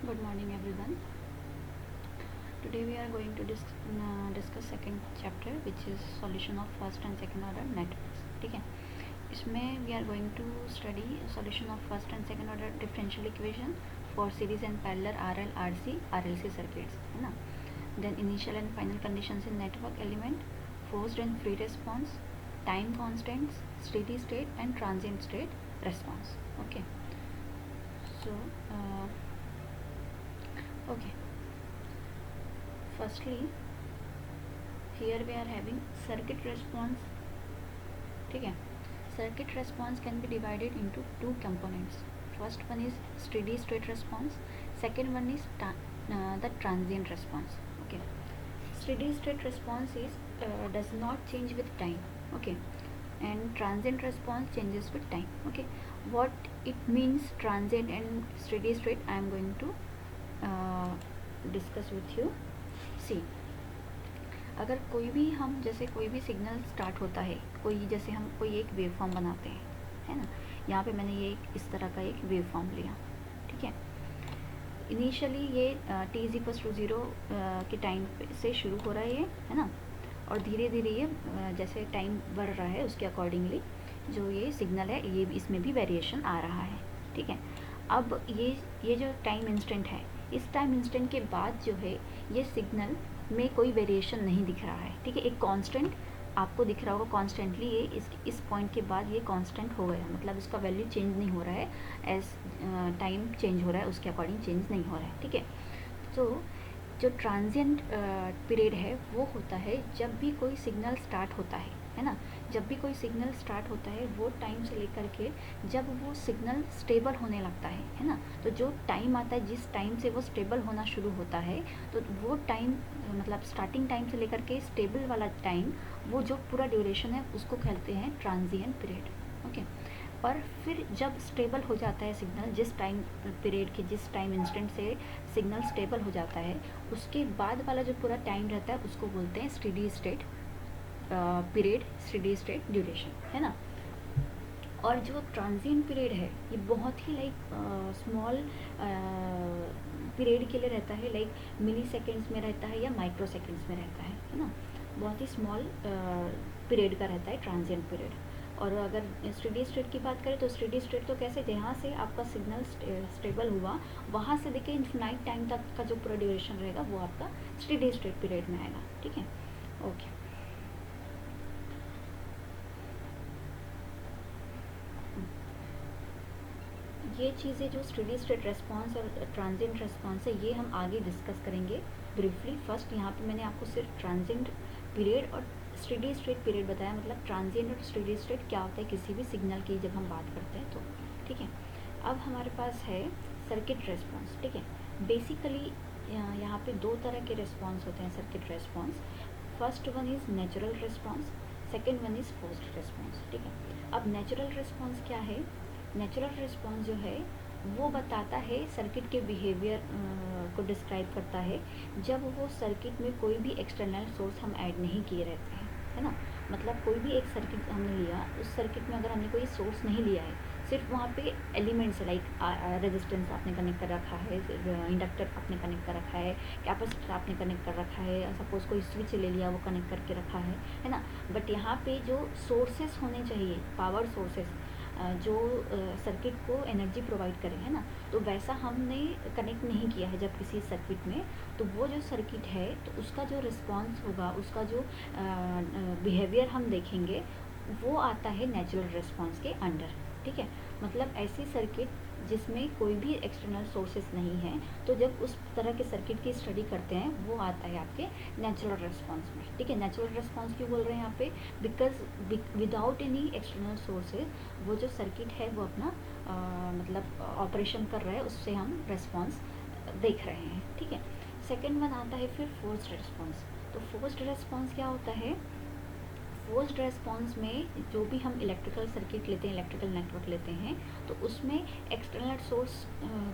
Good morning everyone. Today we are going to discuss second chapter which is solution of first and second order networks. ठीक है, इसमें we are going to study solution of first and second order differential equation for series and parallel RL, RC, RLC circuits, है ना. Then initial and final conditions in network element, forced and free response, time constants, steady state and transient state response. Okay, so okay, firstly here we are having circuit response. ठीक है, circuit response can be divided into two components. First one is steady state response, second one is the transient response. Okay, steady state response is does not change with time. Okay, and transient response changes with time. Okay, what it means transient and steady state I am going to discuss with you. See, अगर कोई भी हम जैसे कोई भी signal start होता है, कोई जैसे हम कोई एक वेव फॉर्म बनाते हैं, है ना. यहाँ पे मैंने ये इस तरह का एक वेव फॉर्म लिया. ठीक है, इनिशियली ये t इज इक्वल टू 0 के टाइम से शुरू हो रहा है ये, है ना. और धीरे धीरे ये जैसे टाइम बढ़ रहा है उसके अकॉर्डिंगली जो ये सिग्नल है ये इसमें भी वेरिएशन आ रहा है. ठीक है, अब ये जो टाइम इंस्टेंट है, इस टाइम इंस्टेंट के बाद जो है ये सिग्नल में कोई वेरिएशन नहीं दिख रहा है. ठीक है, एक कांस्टेंट आपको दिख रहा होगा कॉन्स्टेंटली. ये इस पॉइंट के बाद ये कांस्टेंट हो गया, मतलब इसका वैल्यू चेंज नहीं हो रहा है. एज टाइम चेंज हो रहा है उसके अकॉर्डिंग चेंज नहीं हो रहा है. ठीक है, तो जो ट्रांजिएंट पीरियड है वो होता है जब भी कोई सिग्नल स्टार्ट होता है ना. जब भी कोई सिग्नल स्टार्ट होता है वो टाइम से लेकर के जब वो सिग्नल स्टेबल होने लगता है ना. तो जो टाइम आता है जिस टाइम से वो स्टेबल होना शुरू होता है तो वो टाइम मतलब स्टार्टिंग टाइम से लेकर के स्टेबल वाला टाइम, वो जो पूरा ड्यूरेशन है उसको कहते हैं ट्रांजिएंट पीरियड. ओके, और फिर जब स्टेबल हो जाता है सिग्नल, जिस टाइम पीरियड के जिस टाइम इंस्टेंट से सिग्नल स्टेबल हो जाता है उसके बाद वाला जो पूरा टाइम रहता है उसको बोलते हैं steady state period, steady state duration, है ना. और जो ट्रांजिएंट पीरियड है ये बहुत ही लाइक स्मॉल पीरियड के लिए रहता है, लाइक मिली सेकेंड्स में रहता है या माइक्रो सेकेंड्स में रहता है ना. बहुत ही स्मॉल पीरियड का रहता है ट्रांजिएंट पीरियड. और अगर स्टेडी स्टेट की बात करें तो स्टेडी स्टेट तो कैसे, जहाँ से आपका सिग्नल स्टेबल हुआ वहाँ से देखिए इन्फिनाइट टाइम तक का जो पूरा ड्यूरेशन रहेगा वो आपका स्टेडी स्टेट पीरियड में आएगा. ठीक है, ओके. ये चीज़ें जो स्टेडी स्टेट रेस्पॉन्स और ट्रांजिएंट रेस्पॉन्स है ये हम आगे डिस्कस करेंगे ब्रीफली. फर्स्ट यहाँ पे मैंने आपको सिर्फ ट्रांजिएंट पीरियड और स्टेडी स्टेट पीरियड बताया, मतलब ट्रांजिएंट और स्टेडी स्टेट क्या होता है किसी भी सिग्नल की जब हम बात करते हैं तो. ठीक है, अब हमारे पास है सर्किट रेस्पॉन्स. ठीक है, बेसिकली यहाँ पे दो तरह के रेस्पॉन्स होते हैं circuit response. First one is natural response, second one is forced response. ठीक है, अब नेचुरल रेस्पॉन्स क्या है. नेचुरल रिस्पॉन्स जो है वो बताता है सर्किट के बिहेवियर को डिस्क्राइब करता है जब वो सर्किट में कोई भी एक्सटर्नल सोर्स हम ऐड नहीं किए रहते हैं, है ना. मतलब कोई भी एक सर्किट हमने लिया, उस सर्किट में अगर हमने कोई सोर्स नहीं लिया है, सिर्फ वहाँ पे एलिमेंट्स है, लाइक रेजिस्टेंस आपने कनेक्ट कर रखा है, इंडक्टर आपने कनेक्ट कर रखा है, कैपेसिटर आपने कनेक्ट कर रखा है, सपोज़ कोई स्विच ले लिया वो कनेक्ट करके रखा है ना. बट यहाँ पे जो सोर्सेस होने चाहिए, पावर सोर्सेस जो सर्किट को एनर्जी प्रोवाइड करें, है ना, तो वैसा हमने कनेक्ट नहीं किया है जब किसी सर्किट में. तो वो जो सर्किट है तो उसका जो रिस्पॉन्स होगा, उसका जो बिहेवियर हम देखेंगे वो आता है नेचुरल रिस्पॉन्स के अंडर. ठीक है, मतलब ऐसी सर्किट जिसमें कोई भी एक्सटर्नल सोर्सेस नहीं है, तो जब उस तरह के सर्किट की स्टडी करते हैं वो आता है आपके नेचुरल रिस्पॉन्स में. ठीक है, नेचुरल रिस्पॉन्स क्यों बोल रहे हैं यहाँ पे, because without any external sources वो जो सर्किट है वो अपना मतलब ऑपरेशन कर रहा है, उससे हम रिस्पॉन्स देख रहे हैं. ठीक है, सेकेंड वन आता है फिर फोर्स्ड रिस्पॉन्स. तो फोर्स्ड रिस्पॉन्स क्या होता है. फोर्स्ड रेस्पॉन्स में जो भी हम इलेक्ट्रिकल सर्किट लेते हैं, इलेक्ट्रिकल नेटवर्क लेते हैं, तो उसमें एक्सटर्नल सोर्स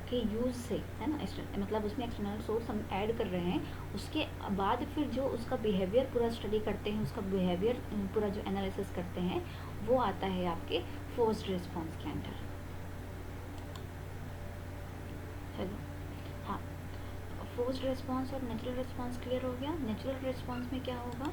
के यूज़ से, है ना, मतलब उसमें एक्सटर्नल सोर्स हम ऐड कर रहे हैं, उसके बाद फिर जो उसका बिहेवियर पूरा स्टडी करते हैं, उसका बिहेवियर पूरा जो एनालिसिस करते हैं वो आता है आपके फोर्स्ड रिस्पॉन्स के अंडर. हेलो, हाँ. फोर्स्ड रिस्पॉन्स और नेचुरल रिस्पॉन्स क्लियर हो गया। नेचुरल रिस्पॉन्स में क्या होगा,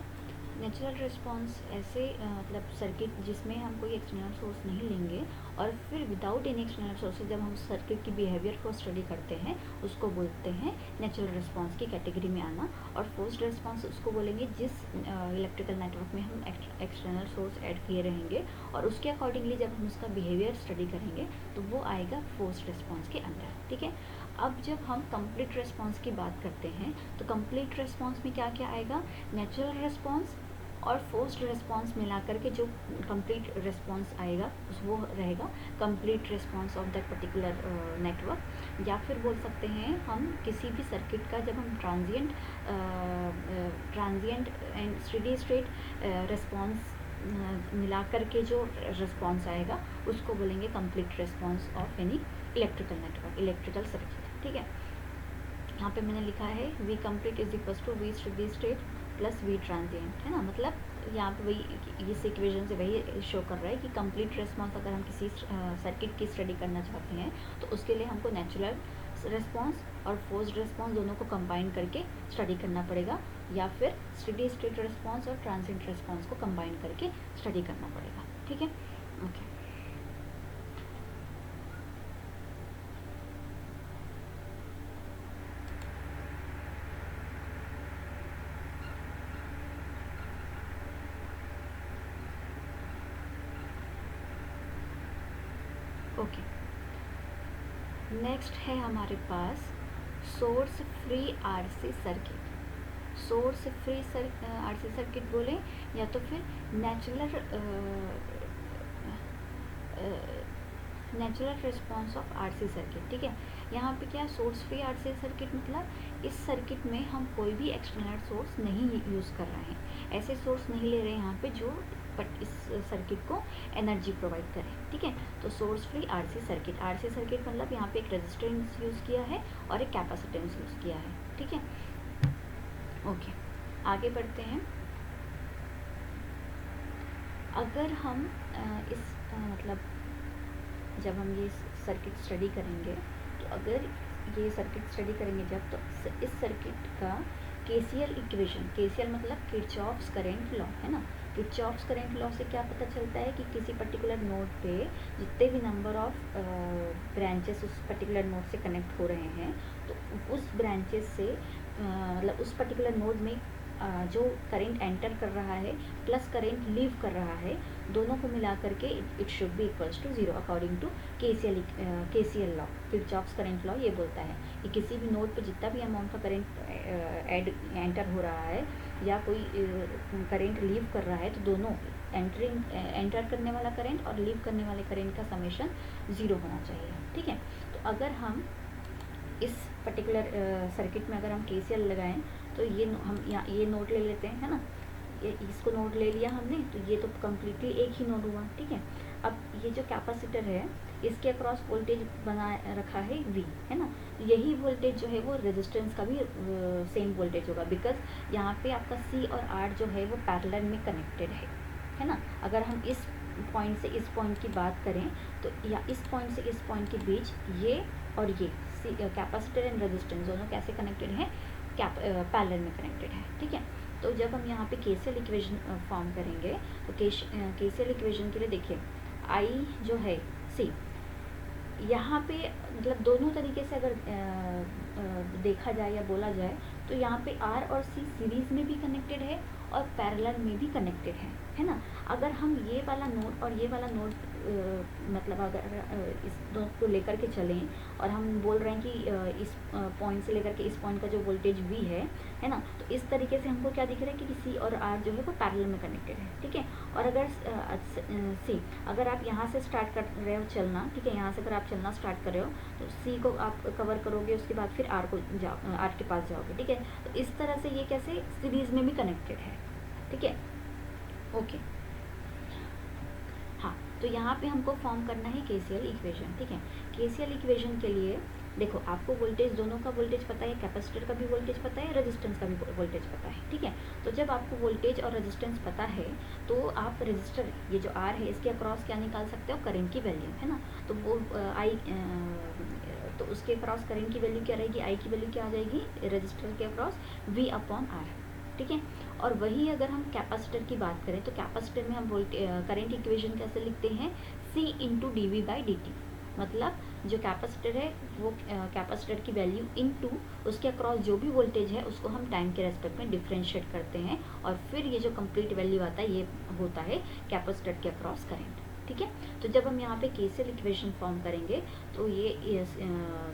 नेचुरल रिस्पॉन्स ऐसे मतलब सर्किट जिसमें हम कोई एक्सटर्नल सोर्स नहीं लेंगे और फिर विदाउट एनी एक्सटर्नल सोर्सेज जब हम सर्किट की बिहेवियर को स्टडी करते हैं उसको बोलते हैं नेचुरल रिस्पॉन्स की कैटेगरी में आना। और फोर्स्ड रिस्पॉन्स उसको बोलेंगे जिस इलेक्ट्रिकल नेटवर्क में हम एक्सटर्नल सोर्स ऐड किए रहेंगे और उसके अकॉर्डिंगली जब हम उसका बिहेवियर स्टडी करेंगे तो वो आएगा फोर्स्ड रिस्पॉन्स के अंदर, ठीक है। अब जब हम कंप्लीट रिस्पॉन्स की बात करते हैं तो कंप्लीट रिस्पॉन्स में क्या क्या आएगा, नेचुरल रिस्पॉन्स और फोर्स्ड रिस्पॉन्स मिला करके जो कंप्लीट रिस्पॉन्स आएगा वो रहेगा complete response of that particular network. या फिर बोल सकते हैं हम किसी भी सर्किट का जब हम transient and steady state response मिला करके जो रिस्पॉन्स आएगा उसको बोलेंगे complete response of any electrical network, electrical circuit, ठीक है। यहाँ पे मैंने लिखा है V complete is equals to V steady state plus V transient, है ना। मतलब यहाँ पे वही इस इक्वेशन से वही शो कर रहा है कि कंप्लीट रिस्पॉन्स अगर हम किसी सर्किट की स्टडी करना चाहते हैं तो उसके लिए हमको नेचुरल रिस्पॉन्स और फोर्स्ड रिस्पॉन्स दोनों को कंबाइन करके स्टडी करना पड़ेगा, या फिर स्टेडी स्टेट रिस्पॉन्स और ट्रांजिएंट रिस्पॉन्स को कंबाइन करके स्टडी करना पड़ेगा, ठीक है। ओके ओके नेक्स्ट है हमारे पास source free RC circuit. Source free RC circuit बोले या तो फिर natural response of RC circuit, ठीक है। यहाँ पे क्या सोर्स फ्री आरसी सर्किट मतलब इस सर्किट में हम कोई भी एक्सटर्नल सोर्स नहीं यूज़ कर रहे हैं, ऐसे सोर्स नहीं ले रहे हैं यहाँ पे जो बट इस सर्किट को एनर्जी प्रोवाइड करें, ठीक है। तो source free RC circuit, RC circuit मतलब यहाँ पे एक रेजिस्टेंस यूज़ किया है और एक कैपेसिटेंस यूज़ किया है, ठीक है। ओके आगे बढ़ते हैं। अगर हम मतलब जब हम ये सर्किट स्टडी करेंगे तो अगर ये सर्किट स्टडी करेंगे जब तो इस सर्किट का केसीएल इक्वेशन, केसीएल मतलब किरचॉफ्स करेंट लॉ, है ना। किरचॉफ्स करेंट लॉ से क्या पता चलता है कि किसी पर्टिकुलर नोड पे जितने भी नंबर ऑफ ब्रांचेस उस पर्टिकुलर नोड से कनेक्ट हो रहे हैं तो उस ब्रांचेस से मतलब उस पर्टिकुलर नोड में जो करंट एंटर कर रहा है प्लस करंट लीव कर रहा है दोनों को मिला करके it should be equals to zero according to KCL law. Kirchhoff's current law ये बोलता है कि किसी भी नोड पे जितना भी अमाउंट का करंट एंटर हो रहा है या कोई करंट लीव कर रहा है तो दोनों एंटर करने वाला करंट और लीव करने वाले करंट का समेशन ज़ीरो होना चाहिए, ठीक है। तो अगर हम इस पर्टिकुलर सर्किट में अगर हम केसीएल लगाएं तो ये हम यहाँ ये नोड ले लेते हैं, है ना। ये इसको नोड ले लिया हमने तो ये तो कम्प्लीटली एक ही नोड हुआ, ठीक है। अब ये जो कैपेसिटर है इसके अक्रॉस वोल्टेज बना रखा है V, है ना। यही वोल्टेज जो है वो रेजिस्टेंस का भी सेम वोल्टेज होगा बिकॉज यहाँ पे आपका C और R जो है वो पैरेलल में कनेक्टेड है ना। अगर हम इस पॉइंट से इस पॉइंट की बात करें तो या इस पॉइंट से इस पॉइंट के बीच ये और ये कैपेसिटर एंड रेजिस्टेंस दोनों कैसे कनेक्टेड हैं, पैरेलल में कनेक्टेड है, ठीक है। तो जब हम यहाँ पे केसीएल इक्वेशन फॉर्म करेंगे तो केसीएल इक्वेशन के लिए देखिए I जो है C यहाँ पे मतलब दोनों तरीके से अगर देखा जाए या बोला जाए तो यहाँ पे R और C सीरीज में भी कनेक्टेड है और पैरेलल में भी कनेक्टेड है ना। अगर हम ये वाला नोड और ये वाला नोड मतलब अगर इस दोनों को लेकर के चलें और हम बोल रहे हैं कि इस पॉइंट से लेकर के इस पॉइंट का जो वोल्टेज V है ना, तो इस तरीके से हमको क्या दिख रहा है कि C और R जो है वो पैरेलल में कनेक्टेड है, ठीक है। और अगर C अगर आप यहाँ से स्टार्ट कर रहे हो चलना, ठीक है, यहाँ से अगर आप चलना स्टार्ट कर रहे हो तो C को आप कवर करोगे, उसके बाद फिर R के पास जाओगे, ठीक है। तो इस तरह से ये कैसे सीरीज में भी कनेक्टेड है, ठीक है। ओके हाँ, तो यहाँ पे हमको फॉर्म करना है केसीएल इक्वेशन, ठीक है। केसीएल इक्वेशन के लिए देखो आपको वोल्टेज दोनों का वोल्टेज पता है, कैपेसिटर का भी वोल्टेज पता है, रेजिस्टेंस का भी वोल्टेज पता है, ठीक है। तो जब आपको वोल्टेज और रेजिस्टेंस पता है तो आप रेजिस्टर ये जो R है इसके अक्रॉस क्या निकाल सकते हो, करंट की वैल्यू, है ना। तो वो तो उसके अक्रॉस करंट की वैल्यू क्या रहेगी, आई की वैल्यू क्या आ जाएगी रजिस्टर के अक्रॉस V अपॉन आर, ठीक है। और वही अगर हम कैपेसिटर की बात करें तो कैपेसिटर में हम करंट इक्वेशन कैसे लिखते हैं, C into D V by D T, मतलब जो कैपेसिटर है वो कैपेसिटर की वैल्यू इनटू उसके अक्रॉस जो भी वोल्टेज है उसको हम टाइम के रेस्पेक्ट में डिफ्रेंशिएट करते हैं और फिर ये जो कंप्लीट वैल्यू आता है ये होता है कैपेसिटर के अक्रॉस करंट, ठीक है। तो जब हम यहाँ पे केसीएल इक्वेशन फॉर्म करेंगे तो ये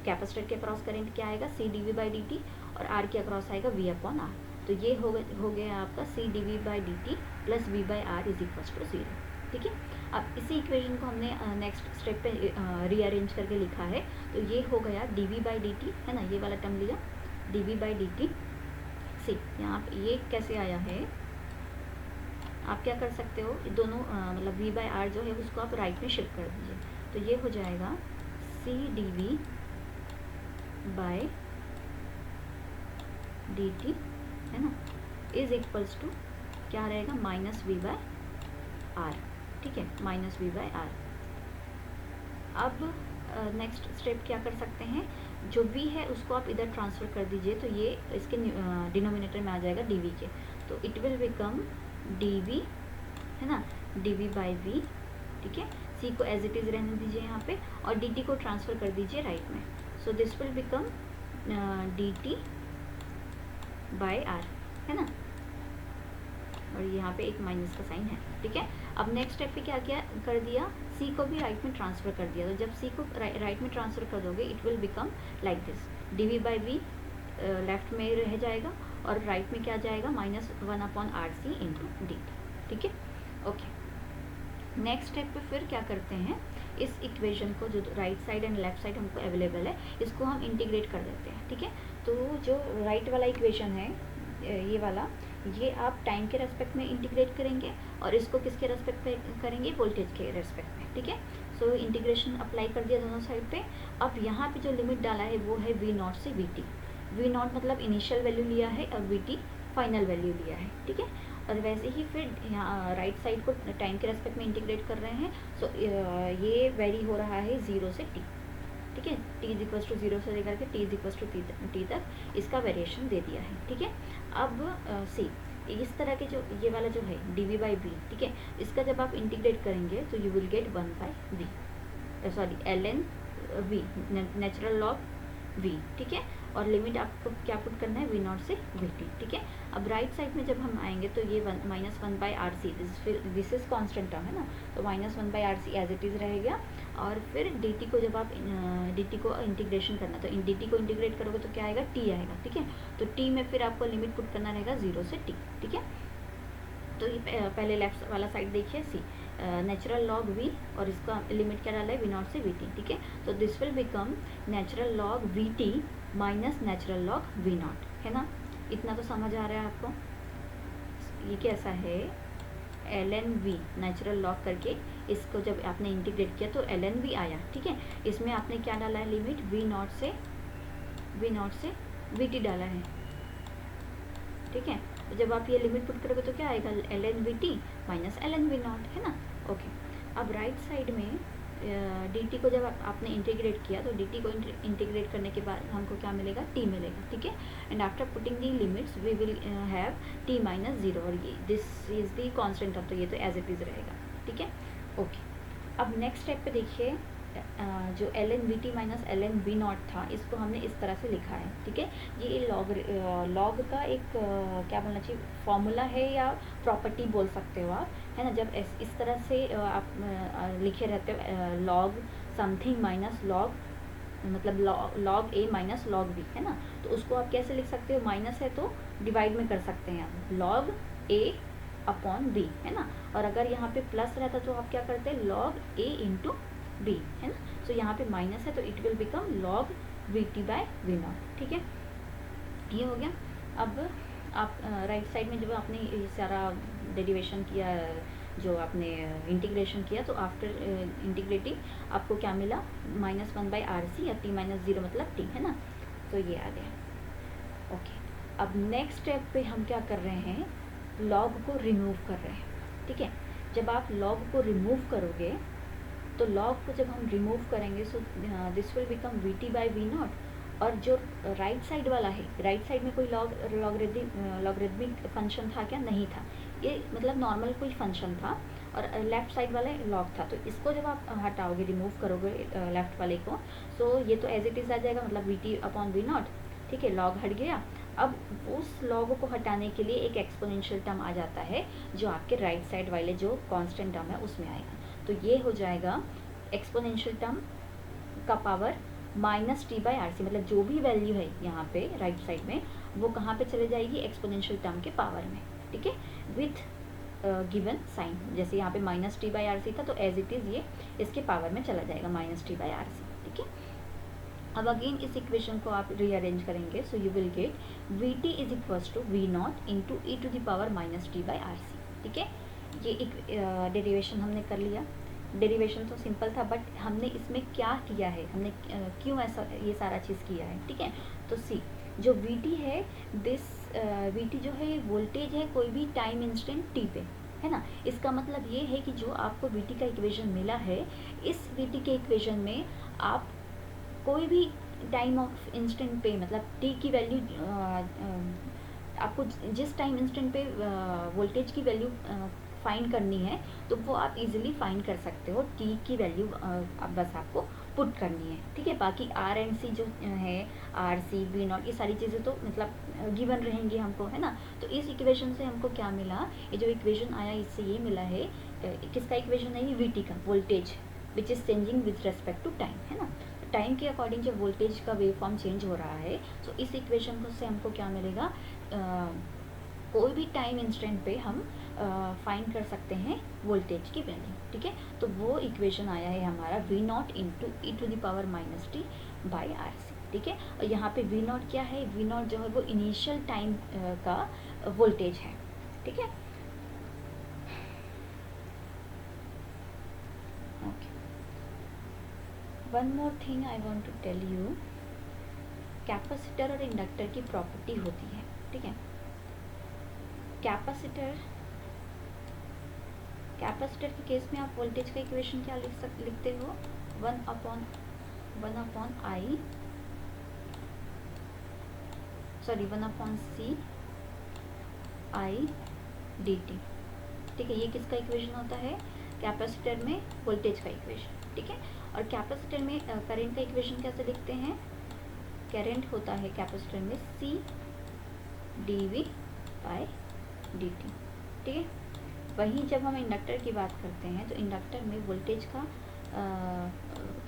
कैपेसिटर के अक्रॉस करंट क्या आएगा, C D V by D T, और आर के अक्रॉस आएगा वी अपॉन आर। तो ये हो गया आपका C D V by D T plus V by R is equals to 0, ठीक है। अब इसी इक्वेशन को हमने नेक्स्ट स्टेप पे रीअरेंज करके लिखा है, तो ये हो गया D V by D T, है ना, ये वाला टर्म लिया D V by D T C. यहाँ पे ये कैसे आया है, आप क्या कर सकते हो, दोनों मतलब v बाई आर जो है उसको आप राइट में शिफ्ट कर दीजिए, तो ये हो जाएगा C D V by D T, है ना, इज इक्वल्स टू क्या रहेगा माइनस वी बाई आर, ठीक है, माइनस वी बाई आर। अब नेक्स्ट स्टेप क्या कर सकते हैं, जो v है उसको आप इधर ट्रांसफ़र कर दीजिए, तो ये इसके डिनोमिनेटर में आ जाएगा dv के, तो इट विल बिकम dv, है ना, dv बाई v, ठीक है। c को एज इट इज़ रहने दीजिए यहाँ पे और dt को ट्रांसफ़र कर दीजिए राइट में, सो this will become dt by r, है ना, और यहाँ पे एक माइनस का साइन है, ठीक है। अब नेक्स्ट स्टेप पे क्या क्या कर दिया, c को भी राइट में ट्रांसफ़र कर दिया, तो जब c को राइट में ट्रांसफ़र कर दोगे it will become like this, dv by v left में रह जाएगा और राइट में क्या जाएगा -1 upon R C into D, ठीक है, ओके। नेक्स्ट स्टेप पे फिर क्या करते हैं, इस इक्वेशन को जो right side and left side हमको अवेलेबल है इसको हम इंटीग्रेट कर देते हैं, ठीक है। तो जो राइट वाला इक्वेशन है ये वाला, ये आप टाइम के रेस्पेक्ट में इंटीग्रेट करेंगे और इसको किसके रेस्पेक्ट पे करेंगे, वोल्टेज के रेस्पेक्ट में, ठीक है। सो इंटीग्रेशन अप्लाई कर दिया दोनों साइड पे। अब यहाँ पे जो लिमिट डाला है वो है वी नॉट से वी टी, वी नॉट मतलब इनिशियल वैल्यू लिया है और वी टी फाइनल वैल्यू लिया है, ठीक है। और वैसे ही फिर यहाँ राइट साइड को टाइम के रेस्पेक्ट में इंटीग्रेट कर रहे हैं, सो ये वेरी हो रहा है 0 से t, ठीक है, t इज इक्वल्स टू 0 से लेकर के t is equals to t तक इसका वेरिएशन दे दिया है, ठीक है। अब सी इस तरह के जो ये वाला जो है डी वी बाई वी, ठीक है, इसका जब आप इंटीग्रेट करेंगे तो you will get 1 by V, sorry L N V, natural log V, ठीक है। और लिमिट आपको क्या पुट करना है, वी नॉट से वी टी, ठीक है। अब राइट साइड में जब हम आएंगे तो ये -1 by R C, this is constant term, है ना, तो -1 by R C as it is रहेगा। और फिर डी टी को जब आप डी टी को इंटीग्रेशन करना, तो डी टी को इंटीग्रेट करोगे तो क्या आएगा, टी आएगा, ठीक है। तो टी में फिर आपको लिमिट पुट करना रहेगा 0 से टी, ठीक है। तो ये पहले लेफ्ट वाला साइड देखिए, सी नेचुरल लॉग वी और इसका लिमिट क्या डाला है, वी नॉट से वी टी, ठीक है। तो this will become natural log V T minus natural log V naught, है ना, इतना तो समझ आ रहा है आपको। ये कैसा है, L N V natural log करके इसको जब आपने इंटीग्रेट किया तो एल एन वी आया, ठीक है। इसमें आपने क्या डाला है, लिमिट वी नॉट से वी टी डाला है, ठीक है। तो जब आप ये लिमिट पुट करोगे तो क्या आएगा, L N V T minus L N V naught, है ना, ओके। अब राइट साइड में डी टी को जब आपने इंटीग्रेट किया तो डी टी को इंटीग्रेट करने के बाद हमको क्या मिलेगा, टी मिलेगा, ठीक है। And after putting the limits we will have T minus 0 और ये this is the constant term, तो ये तो एज इट इज़ रहेगा, ठीक है, ओके। अब नेक्स्ट स्टेप पे देखिए, जो L N V T minus L N V naught था इसको हमने इस तरह से लिखा है, ठीक है। ये लॉग का एक क्या बोलना चाहिए, फॉर्मूला है या प्रॉपर्टी बोल सकते हो आप, है ना। जब इस तरह से आप लिखे रहते हो लॉग समथिंग माइनस लॉग, मतलब लॉग ए माइनस लॉग बी, है ना, तो उसको आप कैसे लिख सकते हो, माइनस है तो डिवाइड में कर सकते हैं आप, लॉग ए अपॉन बी, है ना। और अगर यहाँ पे प्लस रहता तो आप क्या करते हैं, लॉग ए इंटू बी, है ना। सो यहाँ पे माइनस है तो it will become log V T by V naught, ठीक है, ये हो गया। अब आप राइट साइड में जब आपने ये सारा डेरिवेशन किया, जो आपने इंटीग्रेशन किया, तो आफ्टर इंटीग्रेटिंग आपको क्या मिला, -1 बाई आर सी या टी माइनस 0 मतलब टी, है ना, तो ये आ गया, ओके। अब नेक्स्ट स्टेप पे हम क्या कर रहे हैं, लॉग को रिमूव कर रहे हैं, ठीक है। जब आप लॉग को रिमूव करोगे तो लॉग को जब हम रिमूव करेंगे so this will become V T by V naught, और जो राइट साइड वाला है, राइट साइड में कोई लॉगरिदमिक फंक्शन था क्या? नहीं था, ये मतलब नॉर्मल कोई फंक्शन था, और लेफ्ट साइड वाला लॉग था। तो इसको जब आप हटाओगे, रिमूव करोगे लेफ्ट वाले को, सो ये तो एज इट इज़ आ जाएगा, मतलब V T upon V naught, ठीक है, लॉग हट गया। अब उस लॉग को हटाने के लिए एक एक्सपोनेंशियल टर्म आ जाता है जो आपके राइट साइड वाले जो कांस्टेंट टर्म है उसमें आएगा। तो ये हो जाएगा एक्सपोनेंशियल टर्म का power minus T by R C, मतलब जो भी वैल्यू है यहाँ पे राइट साइड में वो कहाँ पे चले जाएगी? एक्सपोनेंशियल टर्म के पावर में, ठीक है, विथ गिवन साइन। जैसे यहाँ पे minus T by R C था तो एज इट इज़ ये इसके पावर में चला जाएगा minus T by R C, ठीक है। अब अगेन इस इक्वेशन को आप रीअरेंज करेंगे, so you will get V T is equals to V naught into E to the power minus T by R C, ठीक है। ये एक डेरिवेशन हमने कर लिया। डेरिवेशन तो सिंपल था, बट हमने इसमें क्या किया है, हमने क्यों ऐसा ये सारा चीज़ किया है, ठीक है। तो सी, जो वी टी है, दिस वी टी जो है वोल्टेज है कोई भी टाइम इंस्टेंट टी पे, है ना। इसका मतलब ये है कि जो आपको वी टी का इक्वेशन मिला है, इस वी टी के इक्वेशन में आप कोई भी टाइम ऑफ इंस्टेंट पे, मतलब टी की वैल्यू आपको जिस टाइम इंस्टेंट पे वोल्टेज की वैल्यू फाइंड करनी है तो वो आप इजीली फाइंड कर सकते हो। टी की वैल्यू अब बस आपको पुट करनी है, ठीक है। बाकी आर एंड सी जो है, आर सी वी नॉट, ये सारी चीज़ें तो मतलब गिवन रहेंगी हमको, है ना। तो इस इक्वेशन से हमको क्या मिला, ये जो इक्वेशन आया इससे ये मिला है, किसका इक्वेशन है ये? वी टी का, voltage which is changing with respect to time, है ना। टाइम के अकॉर्डिंग जब वोल्टेज का वेव फॉर्म चेंज हो रहा है, तो इस इक्वेशन से हमको क्या मिलेगा, कोई भी टाइम इंस्टेंट पे हम फाइंड कर सकते हैं वोल्टेज की वैल्यू, ठीक है। तो वो इक्वेशन आया है हमारा V naught into E to the power minus T by R C, ठीक है। और यहाँ पे वी नॉट क्या है? वी नॉट जो है वो इनिशियल टाइम का वोल्टेज है, ठीक है। Okay, one more thing I want to tell you, capacitor और इंडक्टर की प्रॉपर्टी होती है, ठीक है। कैपेसिटर के केस में आप वोल्टेज का इक्वेशन क्या लिखते हो? One upon C I D T, ठीक है। ये किसका इक्वेशन होता है? कैपेसिटर में वोल्टेज का इक्वेशन, ठीक है। और कैपेसिटर में करंट का इक्वेशन कैसे लिखते हैं? करंट होता है कैपेसिटर में C D V by D T, ठीक है। वहीं जब हम इंडक्टर की बात करते हैं तो इंडक्टर में वोल्टेज का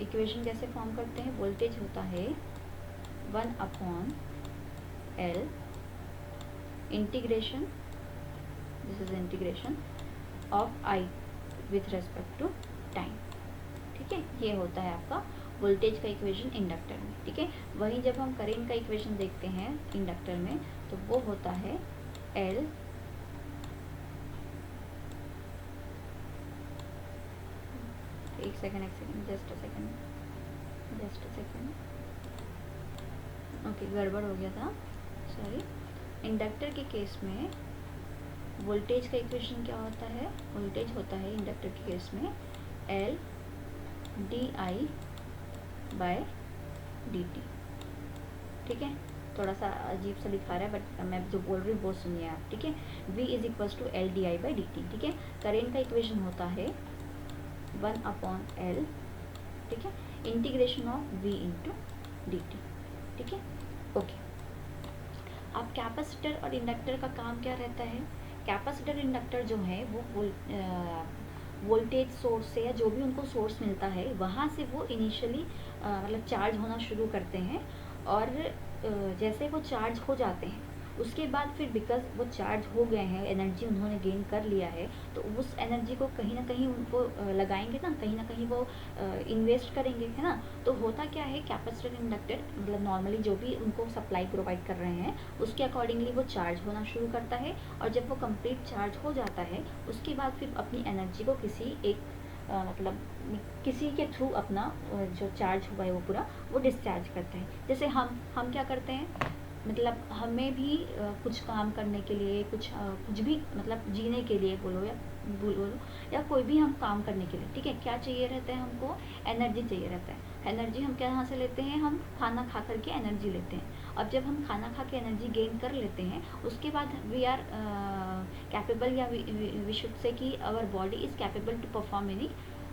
इक्वेशन कैसे फॉर्म करते हैं? वोल्टेज होता है one upon L integration, this is integration of I with respect to time, ठीक है। ये होता है आपका वोल्टेज का इक्वेशन इंडक्टर में, ठीक है। वहीं जब हम करेंट का इक्वेशन देखते हैं इंडक्टर में तो वो होता है एल एक second just a second, okay, गड़बड़ हो गया था, सॉरी। इंडक्टर के केस में वोल्टेज का इक्वेशन क्या होता है? वोल्टेज होता है इंडक्टर के केस में L D I by D T, ठीक है। थोड़ा सा अजीब सा दिखा रहा है बट मैं जो बोल रही हूँ वो सुनिए आप, ठीक है। V is equals to L D I by D T, ठीक है। करेंट का इक्वेशन होता है वन अपॉन एल, ठीक है, integration of V into D T, ठीक है। ओके, अब कैपेसिटर और इंडक्टर का काम क्या रहता है? कैपेसिटर इंडक्टर जो है वो वोल्टेज सोर्स से या जो भी उनको सोर्स मिलता है वहाँ से वो इनिशियली मतलब चार्ज होना शुरू करते हैं, और जैसे वो चार्ज हो जाते हैं उसके बाद फिर बिकॉज वो चार्ज हो गए हैं, एनर्जी उन्होंने गेन कर लिया है, तो उस एनर्जी को कहीं ना कहीं उनको लगाएंगे ना कहीं वो इन्वेस्ट करेंगे, है ना। तो होता क्या है, कैपेसिटर इंडक्टर मतलब नॉर्मली जो भी उनको सप्लाई प्रोवाइड कर रहे हैं उसके अकॉर्डिंगली वो चार्ज होना शुरू करता है, और जब वो कंप्लीट चार्ज हो जाता है उसके बाद फिर अपनी एनर्जी को किसी एक मतलब किसी के थ्रू अपना जो चार्ज हुआ है वो पूरा वो डिस्चार्ज करता है। जैसे हम क्या करते हैं, मतलब हमें भी कुछ काम करने के लिए कुछ भी मतलब जीने के लिए बोलो या बोलो, या कोई भी हम काम करने के लिए, ठीक है, क्या चाहिए रहता है हमको, एनर्जी चाहिए रहता है। एनर्जी हम कहाँ से लेते हैं, हम खाना खा करके एनर्जी लेते हैं। अब जब हम खाना खा के एनर्जी गेन कर लेते हैं, उसके बाद वी आर कैपेबल, या वी शुड से कि our body is capable to perform any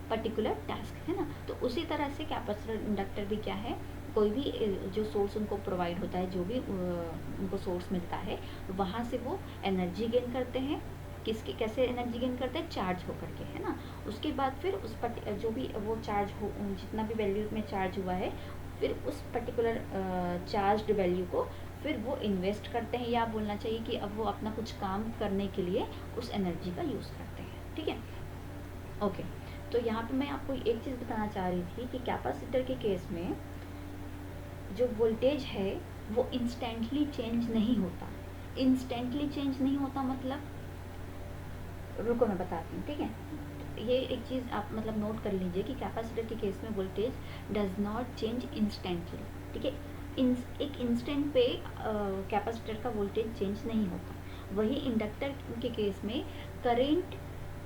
particular task, है ना। तो उसी तरह से कैपेसिटर इंडक्टर भी क्या है, कोई भी जो सोर्स उनको प्रोवाइड होता है, जो भी उनको सोर्स मिलता है, वहाँ से वो एनर्जी गेन करते हैं। किसके कैसे एनर्जी गेन करते हैं, चार्ज होकर के, है ना। उसके बाद फिर उस पर जो भी वो चार्ज हो, जितना भी वैल्यू में चार्ज हुआ है, फिर उस पर्टिकुलर चार्ज्ड वैल्यू को फिर वो इन्वेस्ट करते हैं, या बोलना चाहिए कि अब वो अपना कुछ काम करने के लिए उस एनर्जी का यूज़ करते हैं, ठीक है। ओके, तो यहाँ पे मैं आपको एक चीज़ बताना चाह रही थी कि कैपेसिटर के केस में जो वोल्टेज है वो इंस्टेंटली चेंज नहीं होता। इंस्टेंटली चेंज नहीं होता मतलब, रुको मैं बताती हूँ, ठीक है। ये एक चीज़ आप मतलब नोट कर लीजिए कि कैपेसिटर के केस में voltage does not change instantly, ठीक है। एक इंस्टेंट पे कैपेसिटर का वोल्टेज चेंज नहीं होता। वही इंडक्टर के केस में current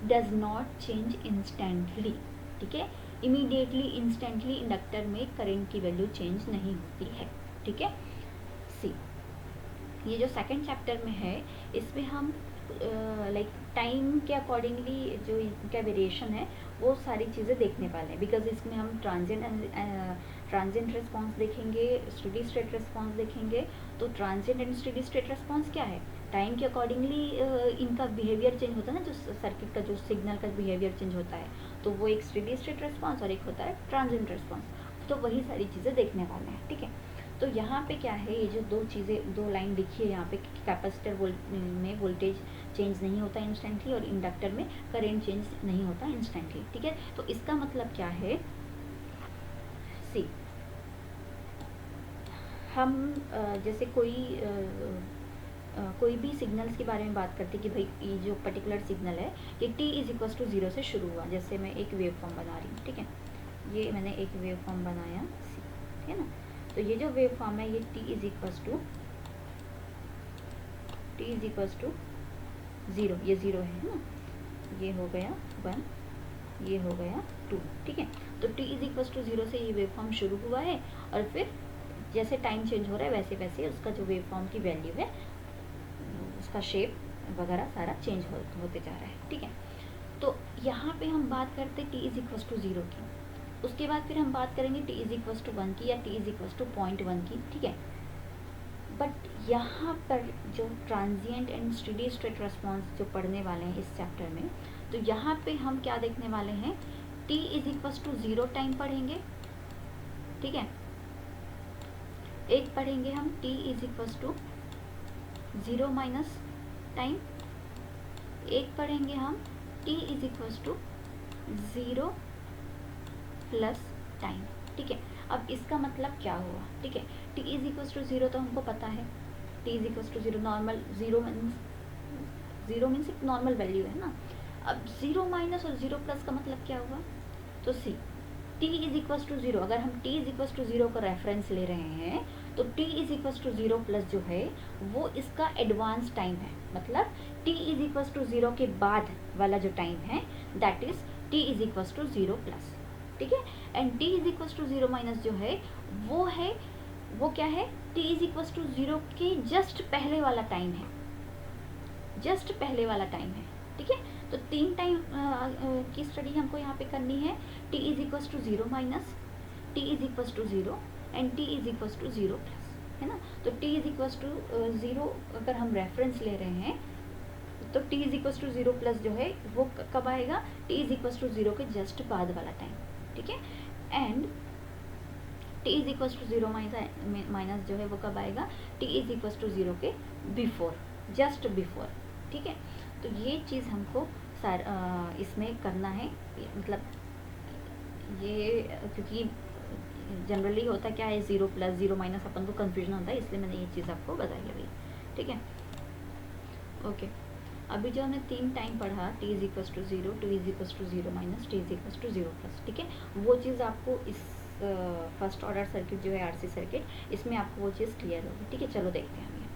does not change instantly, ठीक है। इमीडिएटली इंस्टेंटली इंडक्टर में करेंट की वैल्यू चेंज नहीं होती है, ठीक है। सी, ये जो सेकंड चैप्टर में है, इसमें हम लाइक टाइम के अकॉर्डिंगली जो इनका वेरिएशन है वो सारी चीज़ें देखने वाले हैं। बिकॉज इसमें हम ट्रांजिएंट रिस्पॉन्स देखेंगे, स्टेडी स्टेट रिस्पॉन्स देखेंगे। तो transient and steady state response क्या है, टाइम के अकॉर्डिंगली इनका बिहेवियर चेंज होता है ना, जो सर्किट का जो सिग्नल का बिहेवियर चेंज होता है, तो वो एक स्टेडी स्टेट रिस्पॉन्स और एक होता है ट्रांजिएंट रिस्पॉन्स। तो वही सारी चीज़ें देखने वाले हैं, ठीक है। तो यहाँ पे क्या है, ये जो दो चीज़ें, दो लाइन लिखी है यहाँ पे, कैपेसिटर में वोल्टेज चेंज नहीं होता इंस्टेंटली, और इंडक्टर में करेंट चेंज नहीं होता इंस्टेंटली, ठीक है। तो इसका मतलब क्या है, सी, हम जैसे कोई भी सिग्नल्स के बारे में बात करते हैं कि भाई ये जो पर्टिकुलर सिग्नल है ये t इज इक्वल टू 0 से शुरू हुआ। जैसे मैं एक वेव फॉर्म बना रही हूँ, ठीक है, ये मैंने एक वेव फॉर्म बनाया, ठीक है ना। तो ये जो वेव फॉर्म है ये t इज इक्वल टू 0, ये 0 है ना, ये हो गया 1, ये हो गया 2, ठीक है। तो t इज इक्वल टू 0 से ये वेव फॉर्म शुरू हुआ है, और फिर जैसे टाइम चेंज हो रहा है वैसे वैसे उसका जो वेव फॉर्म की वैल्यू है, उसका शेप वगैरह सारा चेंज होते जा रहा है, ठीक है। तो यहाँ पे हम बात करते हैं t इज इक्वल टू 0 की, उसके बाद फिर हम बात करेंगे t इज इक्वल टू 1 की, या t इज इक्वल टू 0.1 की, ठीक है। बट यहाँ पर जो transient and steady state response जो पढ़ने वाले हैं इस चैप्टर में, तो यहाँ पे हम क्या देखने वाले हैं, t is equal to 0 time पढ़ेंगे, ठीक है। एक पढ़ेंगे हम t is equal to 0 minus time, एक पढ़ेंगे हम t is equal to 0 plus time, ठीक है। अब इसका मतलब क्या हुआ, ठीक है, t इज इक्वल टू 0 तो हमको पता है, t is equal to 0 normal, 0 means एक नॉर्मल वैल्यू है ना। अब 0 माइनस और 0 प्लस का मतलब क्या हुआ, तो सी, t इज इक्वल टू 0, अगर हम t इज इक्वल टू 0 का रेफरेंस ले रहे हैं, तो t is equal to 0 plus जो है वो इसका एडवांस टाइम है। मतलब t इज इक्वल टू 0 के बाद वाला जो टाइम है that is t is equal to 0 plus, ठीक है। And t is equal to 0 minus जो है वो क्या है, t इज इक्वल टू 0 के जस्ट पहले वाला टाइम है, जस्ट पहले वाला टाइम है, ठीक है। तो 3 टाइम की स्टडी हमको यहाँ पे करनी है, t is equal to 0 minus, t is equal to 0 and t is equal to 0 plus, है ना। तो t इज इक्वल टू 0 अगर हम रेफरेंस ले रहे हैं, तो t is equal to 0 plus जो है वो कब आएगा, t इज इक्वल टू 0 के जस्ट बाद वाला टाइम, ठीक है। And t is equal to 0 minus जो है वो कब आएगा, t इज इक्वल टू 0 के बिफोर, जस्ट बिफोर, ठीक है। तो ये चीज़ हमको इसमें करना है, मतलब ये क्योंकि जनरली होता क्या है 0 प्लस 0 माइनस अपन को कन्फ्यूजन होता है, इसलिए मैंने ये चीज़ आपको बताई अभी, ठीक है। ओके, अभी जो हमने 3 टाइम पढ़ा, t is equal to 0, t is equal to 0 minus, t is equal to 0 plus, ठीक है। वो चीज़ आपको इस फर्स्ट ऑर्डर सर्किट जो है आरसी सर्किट, इसमें आपको वो चीज़ क्लियर होगी, ठीक है। चलो देखते हैं हम ये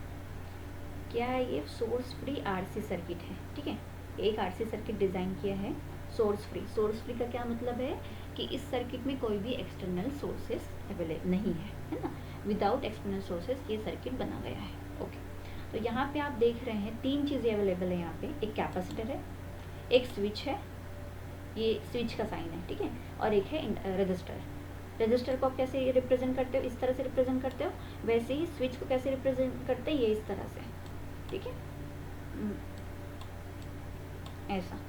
क्या है, ये सोर्स फ्री आरसी सर्किट है, ठीक है। एक आरसी सर्किट डिज़ाइन किया है सोर्स फ्री। सोर्स फ्री का क्या मतलब है कि इस सर्किट में कोई भी एक्सटर्नल सोर्सेस अवेलेबल नहीं है ना। विदाउट एक्सटर्नल सोर्सेस ये सर्किट बना गया है। ओके, तो यहाँ पे आप देख रहे हैं 3 चीज़ें अवेलेबल है यहाँ पे। एक कैपेसिटर है, एक स्विच है, ये स्विच का साइन है, ठीक है, और एक है रजिस्टर। रजिस्टर को आप कैसे रिप्रेजेंट करते हो, इस तरह से रिप्रेजेंट करते हो। वैसे ही स्विच को कैसे रिप्रेजेंट करते हैं, ये इस तरह से, ठीक है, ऐसा।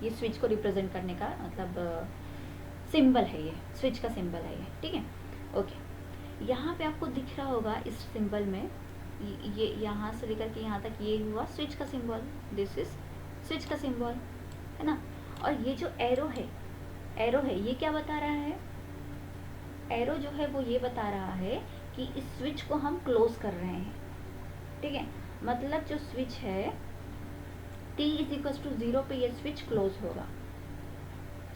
ये स्विच को रिप्रेजेंट करने का मतलब सिंबल है, ये स्विच का सिंबल है ये, ठीक है। ओके, यहाँ पे आपको दिख रहा होगा इस सिंबल में, ये यहाँ से लेकर के यहाँ तक ये हुआ स्विच का सिंबल, दिस इज स्विच का सिंबल, है ना। और ये जो एरो है ये क्या बता रहा है, एरो जो है वो ये बता रहा है कि इस स्विच को हम क्लोज कर रहे हैं, ठीक है। मतलब जो स्विच है t इज इक्वल टू 0 पे ये स्विच क्लोज होगा,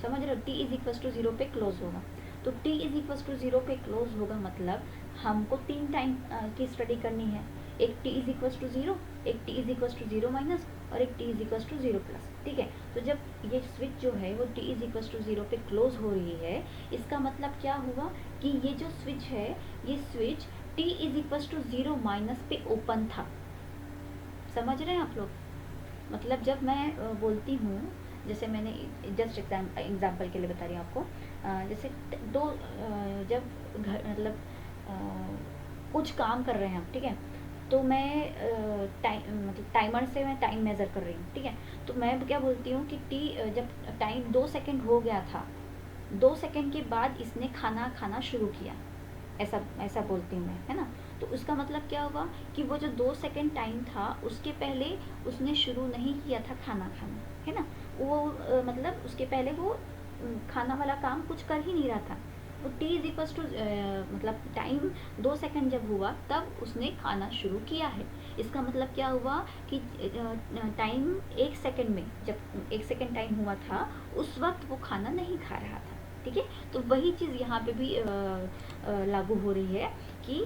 समझ रहे हो, t इज इक्वल टू 0 पे क्लोज होगा। तो t इज इक्वल टू 0 पे क्लोज होगा मतलब हमको 3 टाइम की स्टडी करनी है। एक t इज इक्वल टू 0, एक t is equal to 0 minus, और एक t is equal to 0 plus, ठीक है। तो जब ये स्विच जो है वो t इज इक्वल टू 0 पे क्लोज हो रही है, इसका मतलब क्या हुआ कि ये जो स्विच है, ये switch t is equal to 0 minus पे ओपन था। समझ रहे हैं आप लोग, मतलब जब मैं बोलती हूँ, जैसे मैंने जस्ट एग्जाम्पल के लिए बता रही हूँ आपको, जैसे जब घर मतलब कुछ काम कर रहे हैं हम, ठीक है, तो मैं मतलब टाइमर से मैं टाइम मेज़र कर रही हूँ, ठीक है। तो मैं क्या बोलती हूँ कि जब टाइम 2 सेकंड हो गया था, 2 सेकंड के बाद इसने खाना खाना शुरू किया, ऐसा बोलती हूँ मैं, है ना। तो उसका मतलब क्या होगा कि वो जो 2 सेकंड टाइम था उसके पहले उसने शुरू नहीं किया था खाना खाना, है ना। वो मतलब उसके पहले वो खाना वाला काम कुछ कर ही नहीं रहा था। वो t इज इक्वल टू मतलब टाइम 2 सेकंड जब हुआ तब उसने खाना शुरू किया है। इसका मतलब क्या हुआ कि टाइम 1 सेकंड में, जब 1 सेकंड टाइम हुआ था उस वक्त वो खाना नहीं खा रहा था, ठीक है। तो वही चीज़ यहाँ पे भी लागू हो रही है कि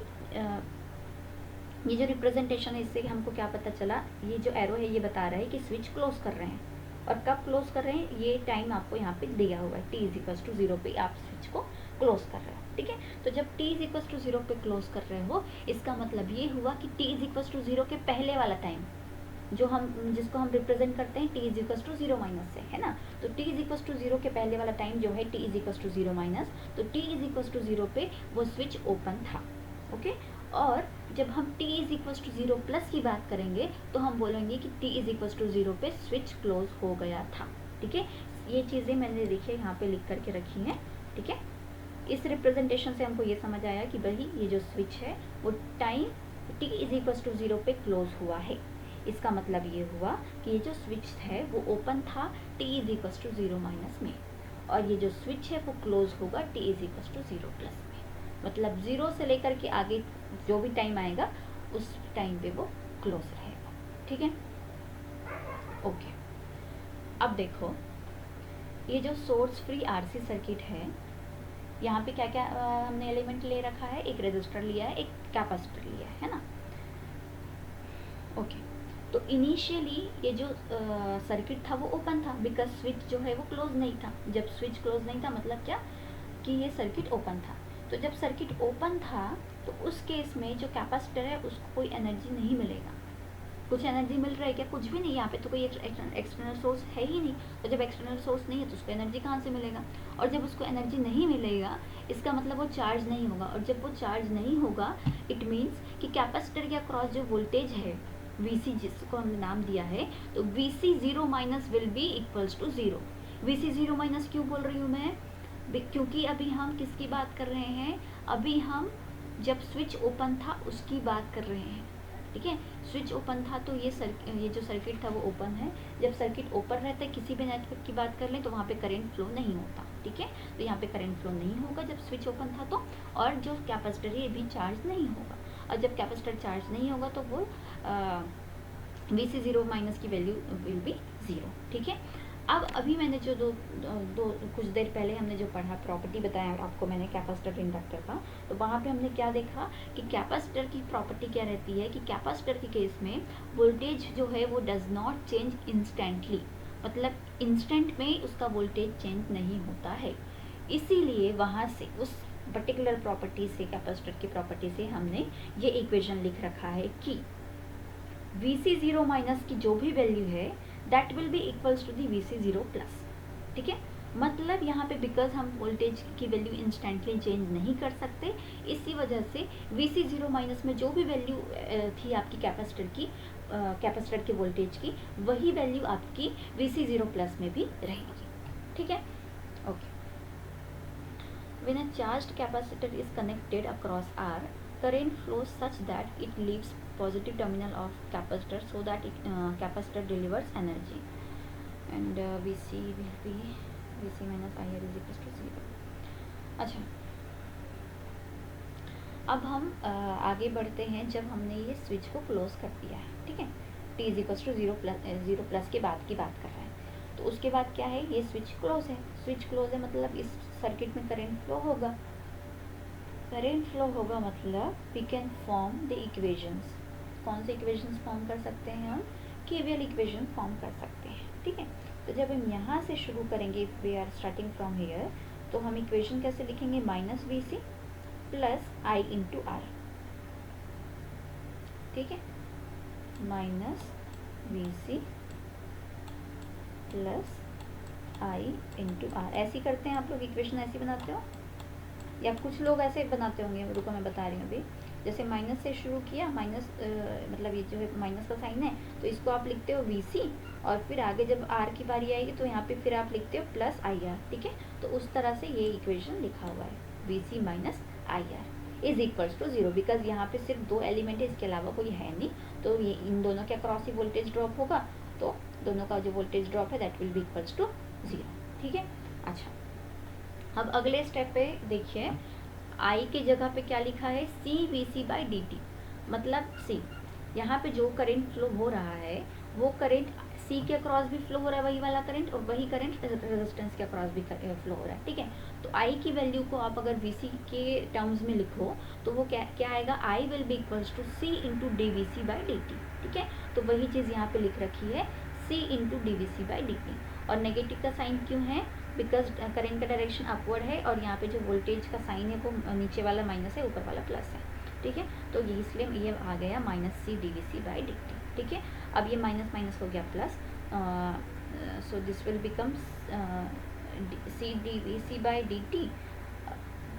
ये जो रिप्रेजेंटेशन है इससे हमको क्या पता चला, ये जो एरो है ये बता रहा है कि स्विच क्लोज कर रहे हैं, और कब क्लोज कर रहे हैं ये टाइम आपको यहाँ पे दिया हुआ है, t इज इक्वल टू 0 पे आप स्विच को क्लोज कर रहे हो, ठीक है। तो जब t इज इक्वल टू 0 पे क्लोज कर रहे हो, इसका मतलब ये हुआ कि t इज इक्वल टू 0 के पहले वाला टाइम जो जिसको हम रिप्रेजेंट करते हैं t is equal to 0 minus से, है ना। तो t इज इक्वल टू 0 के पहले वाला टाइम जो है t is equal to 0 minus, तो t इज इक्वल टू 0 पे वो स्विच ओपन था, ओके। और जब हम t is equal to 0 plus की बात करेंगे तो हम बोलेंगे कि t इज इक्वल टू 0 पे स्विच क्लोज हो गया था, ठीक है। ये चीज़ें मैंने देखिए यहाँ पे लिख करके रखी हैं, ठीक है। इस रिप्रेजेंटेशन से हमको ये समझ आया कि भाई ये जो स्विच है वो time t is equal to 0 पे क्लोज हुआ है। इसका मतलब ये हुआ कि ये जो स्विच है वो ओपन था t is equal to 0 minus में, और ये जो स्विच है वो क्लोज होगा t is equal to 0 plus में। मतलब 0 से लेकर के आगे जो भी टाइम आएगा उस टाइम पे वो क्लोज रहेगा, ठीक है। ओके, अब देखो ये जो सोर्स फ्री आरसी सर्किट है, यहाँ पे क्या क्या हमने एलिमेंट ले रखा है, एक रेजिस्टर लिया है, एक कैपेसिटर लिया है ना। ओके, तो इनिशियली ये जो सर्किट था वो ओपन था, बिकॉज स्विच जो है वो क्लोज नहीं था। जब स्विच क्लोज नहीं था मतलब क्या कि ये सर्किट ओपन था। तो जब सर्किट ओपन था तो उस केस में जो कैपेसिटर है उसको कोई एनर्जी नहीं मिलेगा। कुछ एनर्जी मिल रहा है क्या? कुछ भी नहीं, यहाँ पे तो कोई एक्सटर्नल सोर्स है ही नहीं। तो जब एक्सटर्नल सोर्स नहीं है तो उसको एनर्जी कहाँ से मिलेगा? और जब उसको एनर्जी नहीं मिलेगा इसका मतलब वो चार्ज नहीं होगा, और जब वो चार्ज नहीं होगा इट मीन्स कि कैपेसिटर के अक्रॉस जो वोल्टेज है VC जिसको हमने नाम दिया है, तो VC 0 minus will be equals to 0। VC 0 minus क्यों बोल रही हूँ मैं? क्योंकि अभी हम किसकी बात कर रहे हैं? अभी हम जब स्विच ओपन था उसकी बात कर रहे हैं, ठीक है। स्विच ओपन था तो ये जो सर्किट था वो ओपन है। जब सर्किट ओपन रहता है, किसी भी नेटवर्क की बात कर लें तो वहाँ पे करंट फ्लो नहीं होता, ठीक है। तो यहाँ पे करंट फ्लो नहीं होगा जब स्विच ओपन था तो, और जो कैपेसिटर है ये भी चार्ज नहीं होगा, और जब कैपेसिटर चार्ज नहीं होगा तो वो VC 0 माइनस की वैल्यू विल बी 0, ठीक है। अब अभी मैंने जो दो कुछ देर पहले हमने जो पढ़ा, प्रॉपर्टी बताया और आपको मैंने कैपेसिटर इंडक्टर का, तो वहाँ पे हमने क्या देखा कि कैपेसिटर की प्रॉपर्टी क्या रहती है कि कैपेसिटर के केस में वोल्टेज जो है वो डज नॉट चेंज इंस्टेंटली। मतलब इंस्टेंट में उसका वोल्टेज चेंज नहीं होता है। इसीलिए वहाँ से उस पर्टिकुलर प्रॉपर्टी से, कैपेसिटर की प्रॉपर्टी से हमने ये इक्वेशन लिख रखा है कि Vc0 माइनस की जो भी वैल्यू है that will be equals to the Vc0 plus. ठीक है, मतलब यहाँ पे बिकॉज हम वोल्टेज की वैल्यू इंस्टेंटली चेंज नहीं कर सकते, इसी वजह से Vc0 माइनस में जो भी वैल्यू थी आपकी कैपेसिटर की, कैपेसिटर के वोल्टेज की, वही वैल्यू आपकी Vc0 प्लस में भी रहेगी। ठीक है, okay. When a charged capacitor is connected across R, current flows such that it leaves positive terminal of capacitor so that capacitor delivers energy, and Vc will be Vc minus IR is equals to 0। अच्छा, अब हम आगे बढ़ते हैं जब हमने ये switch को क्लोज कर दिया है। ठीक है, t is equals to 0 plus के बाद की बात कर रहे हैं, तो उसके बाद क्या है, ये स्विच क्लोज है। स्विच क्लोज है मतलब इस सर्किट में करंट फ्लो होगा। करंट फ्लो होगा मतलब we can form the equations. कौन से इक्वेशंस फॉर्म कर सकते हैं हम? केवीएल इक्वेशन फॉर्म कर सकते हैं। ठीक है, तो जब हम यहाँ से शुरू करेंगे, if we are starting from here, तो हम इक्वेशन कैसे लिखेंगे? Minus V C plus I into R. ठीक है, minus V C plus I into R. ऐसी करते हैं आप लोग, इक्वेशन ऐसी बनाते हो या कुछ लोग ऐसे बनाते होंगे? रुको मैं बता रही हूँ अभी। जैसे माइनस से शुरू किया, माइनस मतलब ये जो है माइनस का साइन है, तो इसको आप लिखते हो वी सी, और फिर आगे जब आर की बारी आएगी तो यहाँ पे फिर आप लिखते हो प्लस आई आर। ठीक है, तो उस तरह से ये इक्वेशन लिखा हुआ है, V C minus I R is equals to 0, because यहाँ पे सिर्फ दो एलिमेंट है, इसके अलावा कोई है नहीं, तो ये इन दोनों के अक्रॉस ही वोल्टेज ड्रॉप होगा, तो दोनों का जो वोल्टेज ड्रॉप है that will be equals to 0। ठीक है, अच्छा, अब अगले स्टेप पे देखिए, आई की जगह पे क्या लिखा है? C V C by D T. मतलब सी, यहाँ पे जो करंट फ्लो हो रहा है वो करंट सी के अक्रॉस भी फ्लो हो रहा है, वही वाला करंट, और वही करंट रेजिस्टेंस के अक्रॉस भी फ्लो हो रहा है। ठीक है, तो आई की वैल्यू को आप अगर वी सी के टर्म्स में लिखो तो वो क्या आएगा? I will be equals to C into D V C by D T. ठीक है, तो वही चीज़ यहाँ पे लिख रखी है, C into D V C by D T. और नेगेटिव का साइन क्यों है? बिकॉज करंट का डायरेक्शन अपवर्ड है, और यहाँ पे जो वोल्टेज का साइन है वो नीचे वाला माइनस है, ऊपर वाला प्लस है। ठीक है, तो ये इसलिए ये आ गया minus C D V C by D T. ठीक है, अब ये माइनस माइनस हो गया plus, so this will become C D V C by D T.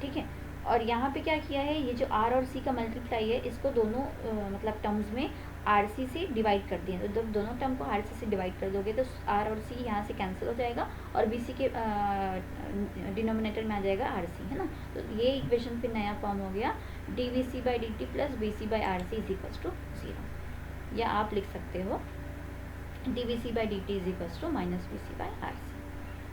ठीक है, और यहाँ पे क्या किया है, ये जो आर और सी का मल्टीप्लाई है, इसको दोनों मतलब टर्म्स में आर सी से डिवाइड कर दिए, तो जब दोनों टर्म को आर सी से डिवाइड कर दोगे तो आर और सी यहाँ से कैंसिल हो जाएगा, और बी सी के डिनोमिनेटर में आ जाएगा आर सी, है ना। तो ये इक्वेशन फिर नया फॉर्म हो गया, D V C by D T plus B C by R C is equals to 0, या आप लिख सकते हो D V C by D T is equals to minus B C by R C.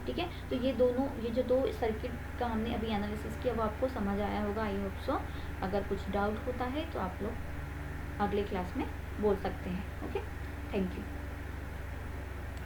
ठीक है, तो ये जो दो सर्किट का हमने अभी एनालिसिस किया वो आपको समझ आया होगा, आई होप सो। अगर कुछ डाउट होता है तो आप लोग अगले क्लास में बोल सकते हैं। Okay, thank you.